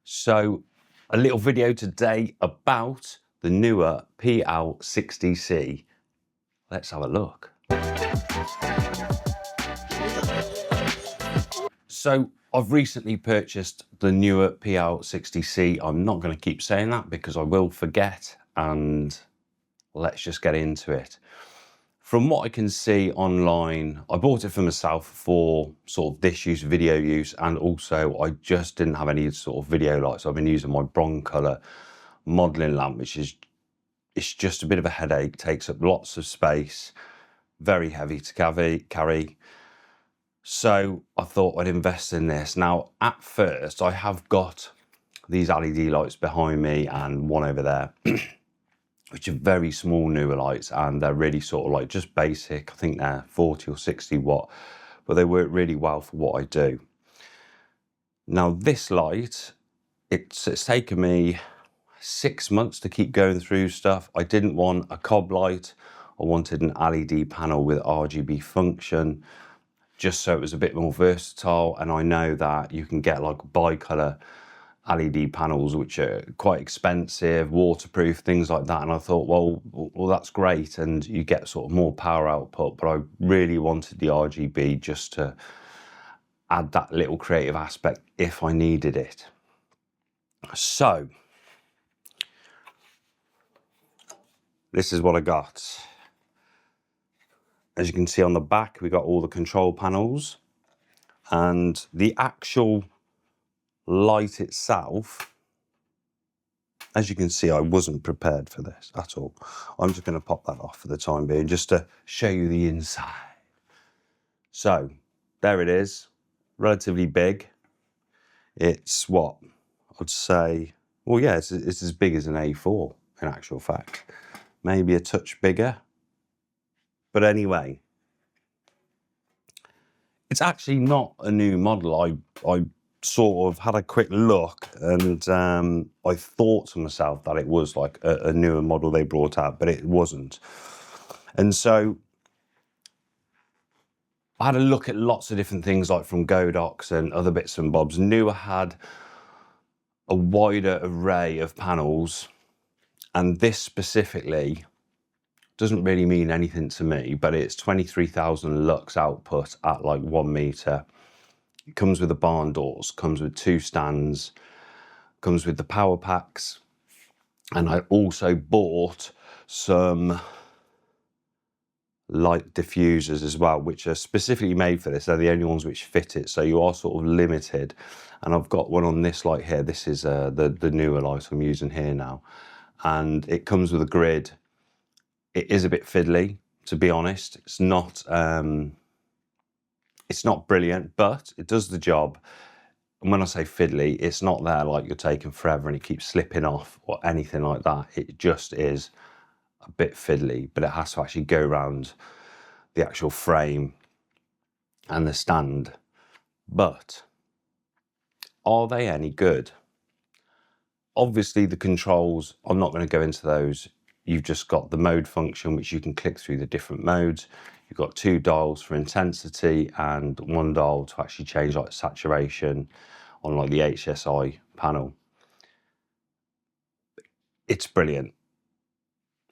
So a little video today about the Neewer PL60C. Let's have a look. So I've recently purchased the Neewer PL60C. I'm not going to keep saying that because I will forget, and let's just get into it. From what I can see online, I bought it for myself for sort of this use, video use, and also I just didn't have any sort of video lights. I've been using my broncolor modeling lamp, which is, it's just a bit of a headache, takes up lots of space, very heavy to carry. So I thought I'd invest in this. Now, at first, I have got these LED lights behind me and one over there, which are very small Neewer lights, and they're really sort of like just basic. I think they're 40 or 60 watt, but they work really well for what I do. Now this light, it's taken me 6 months to keep going through stuff. I didn't want a cob light. I wanted an LED panel with RGB function, just so it was a bit more versatile. And I know that you can get like bicolor LED panels, which are quite expensive, waterproof, things like that. And I thought, well, that's great, and you get sort of more power output, but I really wanted the RGB just to add that little creative aspect if I needed it. So this is what I got. As you can see on the back, we got all the control panels, and the actual light itself, as you can see, I wasn't prepared for this at all. I'm just going to pop that off for the time being, just to show you the inside. So there it is, relatively big. It's what I'd say, well, yeah, it's as big as an A4 in actual fact, maybe a touch bigger. But anyway, it's actually not a new model. I sort of had a quick look, and I thought to myself that it was like a newer model they brought out, but it wasn't. And so I had a look at lots of different things, like from Godox and other bits and bobs. Neewer had a wider array of panels, and this specifically doesn't really mean anything to me, but it's 23,000 lux output at like 1 meter. It comes with the barn doors, comes with 2 stands, comes with the power packs, and I also bought some light diffusers as well, which are specifically made for this. They're the only ones which fit it, so you are sort of limited. And I've got one on this light here. This is the Neewer light I'm using here now, and it comes with a grid. It is a bit fiddly, to be honest. It's not brilliant, but it does the job. And when I say fiddly, it's not there like you're taking forever and it keeps slipping off or anything like that. It just is a bit fiddly, but it has to actually go around the actual frame and the stand. But are they any good? Obviously the controls, I'm not going to go into those. You've just got the mode function, which you can click through the different modes. You've got 2 dials for intensity and 1 dial to actually change like saturation on like the HSI panel. It's brilliant.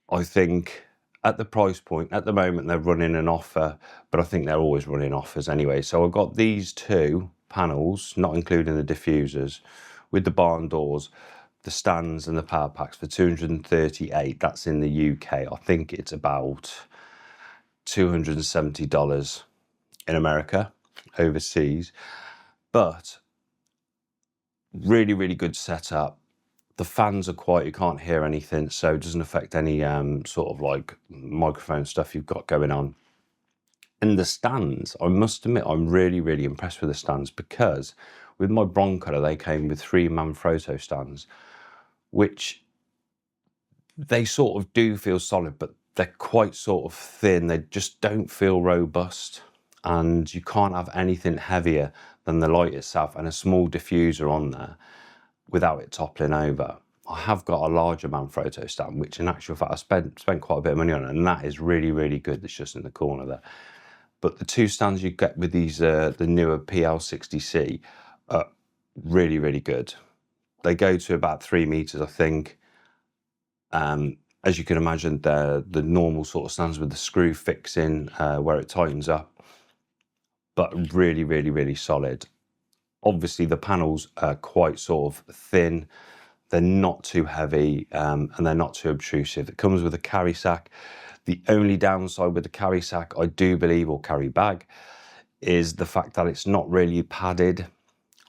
I think at the price point, at the moment they're running an offer, but I think they're always running offers anyway. So I've got these 2 panels, not including the diffusers, with the barn doors, the stands and the power packs for 238. That's in the UK. I think it's about $270 in America, overseas. But really, really good setup. The fans are quiet, you can't hear anything, so it doesn't affect any sort of like microphone stuff you've got going on. And the stands, I must admit, I'm really, really impressed with the stands, because with my broncolor, they came with 3 Manfrotto stands, which they sort of do feel solid, but they're quite sort of thin. They just don't feel robust, and you can't have anything heavier than the light itself and a small diffuser on there without it toppling over. I have got a larger Manfrotto stand, which in actual fact I spent quite a bit of money on, and that is really, really good. It's just in the corner there. But the 2 stands you get with these the Neewer PL60C are really, really good. They go to about 3 meters, I think. As you can imagine, they're the normal sort of stands with the screw fixing where it tightens up, but really, really, really solid. Obviously, the panels are quite sort of thin. They're not too heavy, and they're not too obtrusive. It comes with a carry sack. The only downside with the carry sack, I do believe, or carry bag, is the fact that it's not really padded.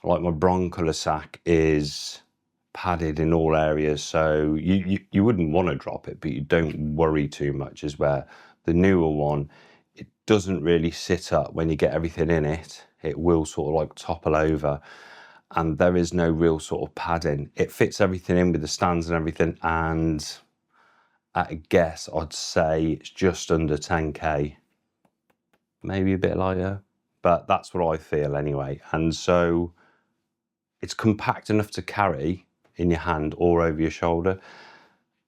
Like my broncolor sack is padded in all areas, so you wouldn't want to drop it, but you don't worry too much, is where the newer one, it doesn't really sit up when you get everything in it. It will sort of like topple over, and there is no real sort of padding. It fits everything in with the stands and everything, and at a guess, I'd say it's just under 10k, maybe a bit lighter, but that's what I feel anyway. And so it's compact enough to carry in your hand or over your shoulder.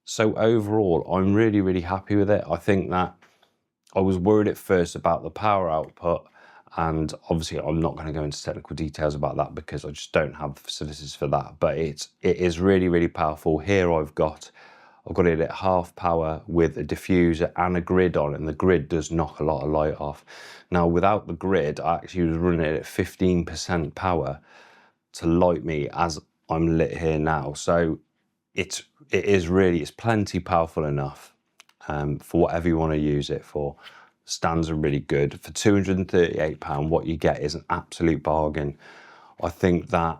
So overall, I'm really, really happy with it. I think that I was worried at first about the power output, and obviously I'm not going to go into technical details about that because I just don't have the facilities for that, but it is really, really powerful. Here I've got it at half power with a diffuser and a grid on it, and the grid does knock a lot of light off. Now without the grid, I actually was running it at 15% power to light me as I'm lit here now. So it's plenty powerful enough for whatever you want to use it for. Stands are really good. For £238, what you get is an absolute bargain. I think that,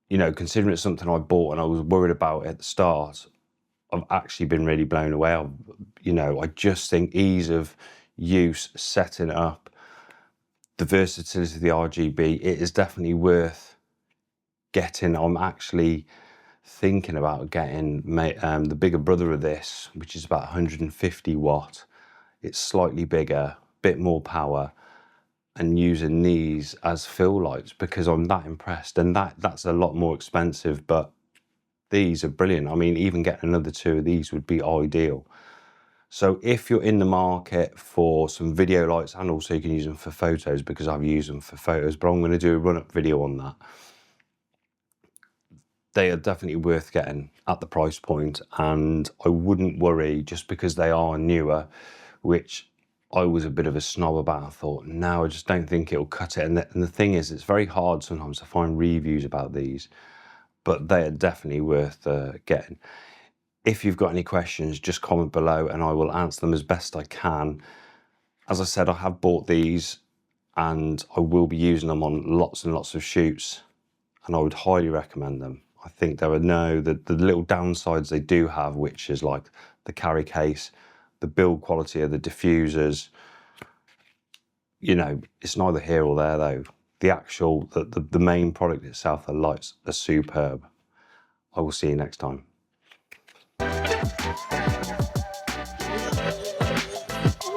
you know, considering it's something I bought and I was worried about at the start, I've actually been really blown away. I just think ease of use, setting it up, the versatility of the RGB, it is definitely worth getting. I'm actually thinking about getting the bigger brother of this, which is about 150 watt. It's slightly bigger, bit more power, and using these as fill lights because I'm that impressed. And that's a lot more expensive, but these are brilliant. I mean, even getting another 2 of these would be ideal. So if you're in the market for some video lights, and also you can use them for photos, because I've used them for photos, but I'm going to do a run-up video on that. They are definitely worth getting at the price point, and I wouldn't worry just because they are newer, which I was a bit of a snob about. I thought, no, I just don't think it'll cut it. And the thing is, it's very hard sometimes to find reviews about these, but they are definitely worth getting. If you've got any questions, just comment below and I will answer them as best I can. As I said, I have bought these and I will be using them on lots and lots of shoots, and I would highly recommend them. I think there are the little downsides they do have, which is like the carry case, the build quality of the diffusers. You know, it's neither here or there though. The main product itself, the lights, are superb. I will see you next time.